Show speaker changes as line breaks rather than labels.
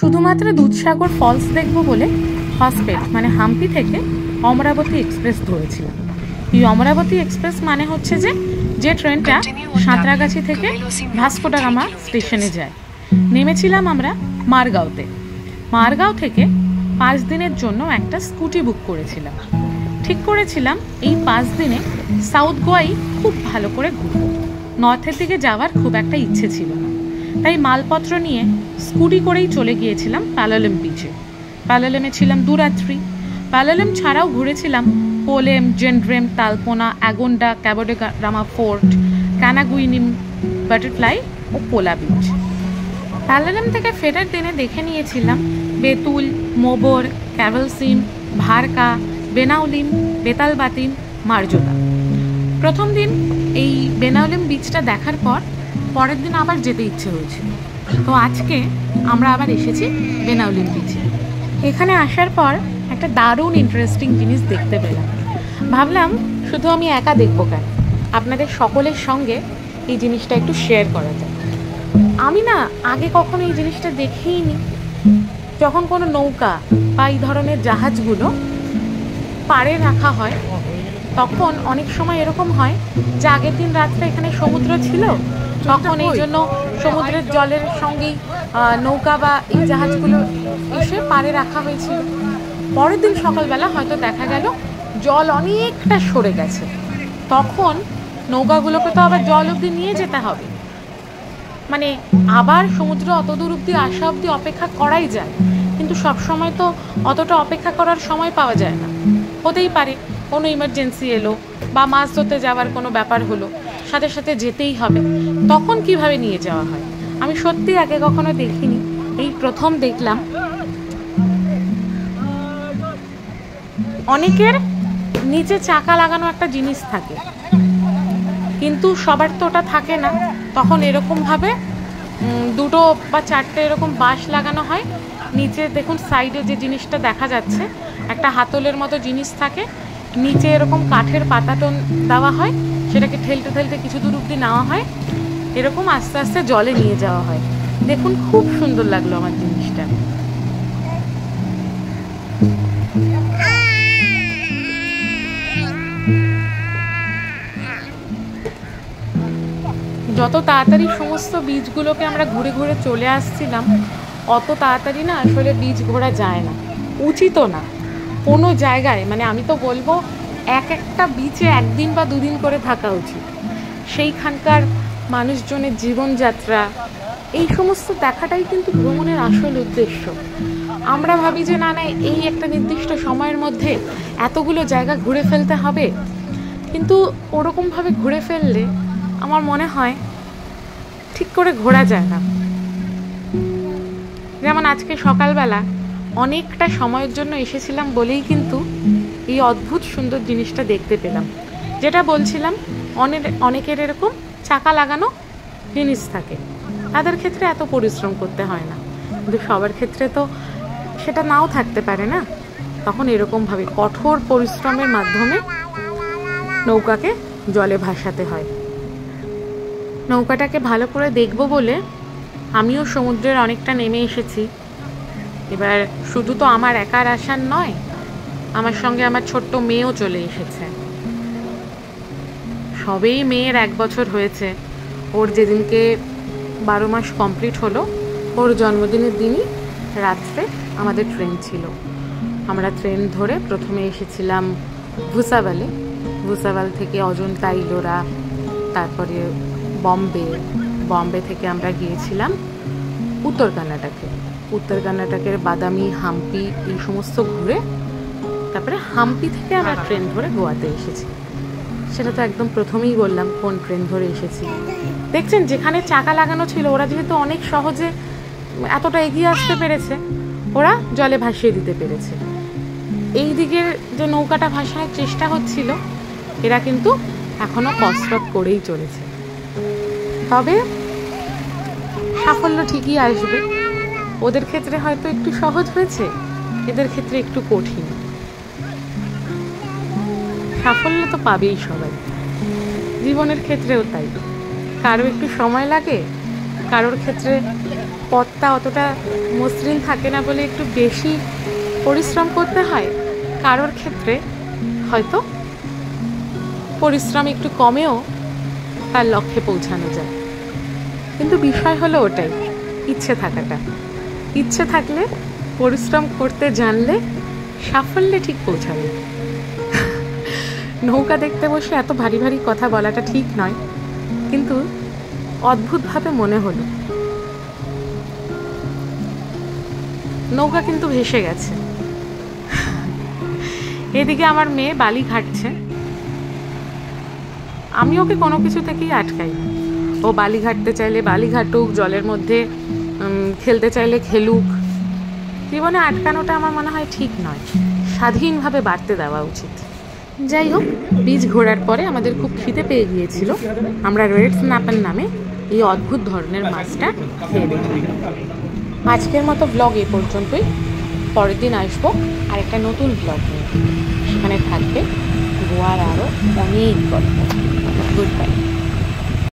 শুধুমাত্র দুধসাগর ফলস দেখব বলে হসপেট মানে হাম্পি থেকে অমরাবতী এক্সপ্রেস ধরেছিলাম। এই অমরাবতী এক্সপ্রেস মানে হচ্ছে যে ট্রেনটা সাঁতরাগাছি থেকে ভাস্কো ডা গামা স্টেশনে যায়। নেমেছিলাম আমরা মারগাঁওতে। মারগাঁও থেকে 5 দিনের জন্য একটা স্কুটি বুক করেছিলাম। ঠিক করেছিলাম এই 5 দিনে সাউথ গোয়াই খুব ভালো করে ঘুরবো। নর্থের দিকে যাওয়ার খুব একটা ইচ্ছে ছিল না, তাই মালপত্র নিয়ে স্কুটি করেই চলে গিয়েছিলাম প্যালালেম বিচে। প্যালালেমে ছিলাম 2 রাত্রি। প্যালালেম ছাড়াও ঘুরেছিলাম পোলেম, জেন্ড্রেম, তালপোনা, অ্যাগোন্ডা, ক্যাবো ডা গামা ফোর্ট, ক্যানাগুইনিম, বাটারফ্লাই ও পোলা বিচ। প্যালালেম থেকে ফেরার দিনে দেখে নিয়েছিলাম বেতুল, মোবর, ক্যাভেলসিম, ভারকা, বেনাউলিম, বেতালবাতিম, মার্জোদা। প্রথম দিন এই বেনাউলিম বিচটা দেখার পর পরের দিন আবার যেতে ইচ্ছে হয়েছিল, তো আজকে আমরা আবার এসেছি বেনাউলিম বিচে। এখানে আসার পর একটা দারুণ ইন্টারেস্টিং জিনিস দেখতে পেলাম। ভাবলাম শুধু আমি একা দেখবো কেন, আপনাদের সকলের সঙ্গে এই জিনিসটা একটু শেয়ার করা যায়। আমি না আগে কখনো এই জিনিসটা দেখিইনি। যখন কোনো নৌকা বা এই ধরনের জাহাজগুলো পাড়ে রাখা হয় তখন অনেক সময় এরকম হয় যে আগের দিন রাত্রে এখানে সমুদ্র ছিল, তখন এই জন্য সমুদ্রের জলের সঙ্গেই নৌকা বা এই জাহাজগুলো এসে পাড়ে রাখা হয়েছিল। পরের দিন সকালবেলা হয়তো দেখা গেল জল অনেকটা সরে গেছে, তখন নৌকাগুলোকে তো আবার জল অবধি নিয়ে যেতে হবে। মানে আবার সমুদ্র অত দূর অবধি আসা অবধি অপেক্ষা করাই যায়, কিন্তু সবসময় তো অতটা অপেক্ষা করার সময় পাওয়া যায় না। হতেই পারে কোনো ইমার্জেন্সি এলো বা মাছ ধরতে যাওয়ার কোনো ব্যাপার হলো, সাথে সাথে যেতেই হবে। তখন কিভাবে নিয়ে যাওয়া হয় আমি সত্যি আগে কখনো দেখিনি, এই প্রথম দেখলাম। অনেকের নিচে চাকা লাগানো একটা জিনিস থাকে, কিন্তু সবার তো ওটা থাকে না। তখন এরকমভাবে 2 বা 4টে এরকম বাঁশ লাগানো হয়। নিচে দেখুন সাইডে যে জিনিসটা দেখা যাচ্ছে একটা হাতলের মতো জিনিস থাকে, নিচে এরকম কাঠের পাতাটন দেওয়া হয়, সেটাকে ঠেলতে ঠেলতে কিছু দূর অবধি নেওয়া হয়, এরকম আস্তে আস্তে জলে নিয়ে যাওয়া হয়। দেখুন খুব সুন্দর লাগলো আমার জিনিসটা। যত তাড়াতাড়ি সমস্ত বীজগুলোকে আমরা ঘুরে ঘুরে চলে আসছিলাম, অত তাড়াতাড়ি না আসলে বীজ ঘোরা যায় না, উচিতও না কোনো জায়গায়। মানে আমি তো বলবো একটা বিচে 1 দিন বা 2 দিন করে থাকা উচিত। সেইখানকার মানুষজনের জীবনযাত্রা এই সমস্ত দেখাটাই কিন্তু ভ্রমণের আসল উদ্দেশ্য। আমরা ভাবি যে না এই একটা নির্দিষ্ট সময়ের মধ্যে এতগুলো জায়গা ঘুরে ফেলতে হবে, কিন্তু ওরকমভাবে ঘুরে ফেললে আমার মনে হয় ঠিক করে ঘোরা যায় না। যেমন আজকে সকালবেলা অনেকটা সময়ের জন্য এসেছিলাম বলেই কিন্তু এই অদ্ভুত সুন্দর জিনিসটা দেখতে পেলাম। যেটা বলছিলাম, অনেকের এরকম চাকা লাগানো জিনিস থাকে, তাদের ক্ষেত্রে এত পরিশ্রম করতে হয় না, কিন্তু সবার ক্ষেত্রে তো সেটা নাও থাকতে পারে না। তখন এরকমভাবে কঠোর পরিশ্রমের মাধ্যমে নৌকাকে জলে ভাসাতে হয়। নৌকাটাকে ভালো করে দেখব বলে আমিও সমুদ্রের অনেকটা নেমে এসেছি। এবার শুধু তো আমার একার আসার নয়, আমার সঙ্গে আমার ছোট্ট মেয়েও চলে এসেছে। সবেই মেয়ের 1 বছর হয়েছে। ওর যেদিনকে 12 মাস কমপ্লিট হলো, ওর জন্মদিনের দিনই রাত্রে আমাদের ট্রেন ছিল। আমরা ট্রেন ধরে প্রথমে এসেছিলাম ভুসাওয়ালে। ভুসাওয়াল থেকে অজন্তা, ইলোরা, তারপরে বম্বে থেকে আমরা গিয়েছিলাম উত্তর কর্ণাটকে। উত্তর কর্ণাটকের বাদামি, হাম্পি এই সমস্ত ঘুরে তারপরে হাম্পি থেকে আমরা ট্রেন ধরে গোয়াতে এসেছি। সেটা তো একদম প্রথমেই বললাম কোন ট্রেন ধরে এসেছি। দেখছেন যেখানে চাকা লাগানো ছিল, ওরা যেহেতু অনেক সহজে এতটা এগিয়ে আসতে পেরেছে, ওরা জলে ভাসিয়ে দিতে পেরেছে। এই দিকের যে নৌকাটা ভাসানোর চেষ্টা হচ্ছিল, এরা কিন্তু এখনো কসরত করেই চলেছে। তবে সাফল্য ঠিকই আসবে। ওদের ক্ষেত্রে হয়তো একটু সহজ হয়েছে, এদের ক্ষেত্রে একটু কঠিন। সাফল্য তো পাবেই সবাই, জীবনের ক্ষেত্রেও তাই। কারো একটু সময় লাগে, কারোর ক্ষেত্রে পথটা অতটা মসৃণ থাকে না বলে একটু বেশি পরিশ্রম করতে হয়, কারোর ক্ষেত্রে হয়তো পরিশ্রম একটু কমেও তার লক্ষ্যে পৌঁছানো যায়। কিন্তু বিষয় হলো ওটাই, ইচ্ছে থাকাটা। ইচ্ছে থাকলে, পরিশ্রম করতে জানলে সাফল্যে ঠিক পৌঁছাবে। নৌকা দেখতে বসে এত ভারী ভারী কথা বলাটা ঠিক নয়, কিন্তু অদ্ভুতভাবে মনে হলো নৌকা কিন্তু ভেসে গেছে। এদিকে আমার মেয়ে বালি ঘাটছে, আমি ওকে কোনো কিছু থেকেই আটকাই না। ও বালি ঘাটতে চাইলে বালি ঘাটুক, জলের মধ্যে খেলতে চাইলে খেলুক। জীবনে আটকানোটা আমার মনে হয় ঠিক নয়, স্বাধীনভাবে বাড়তে দেওয়া উচিত। যাই হোক, বীজ ঘোরার পরে আমাদের খুব খিদে পেয়ে গিয়েছিল। আমরা রেড স্ন্যাপার নামে এই অদ্ভুত ধরনের মাছটা খেয়ে দেখলাম। আজকের মতো ব্লগ এই পর্যন্তই। পরের দিন আসবো আর একটা নতুন ব্লগ নিয়ে। সেখানে থাকবে গোয়ার আরও অনেক গল্প। Good bye.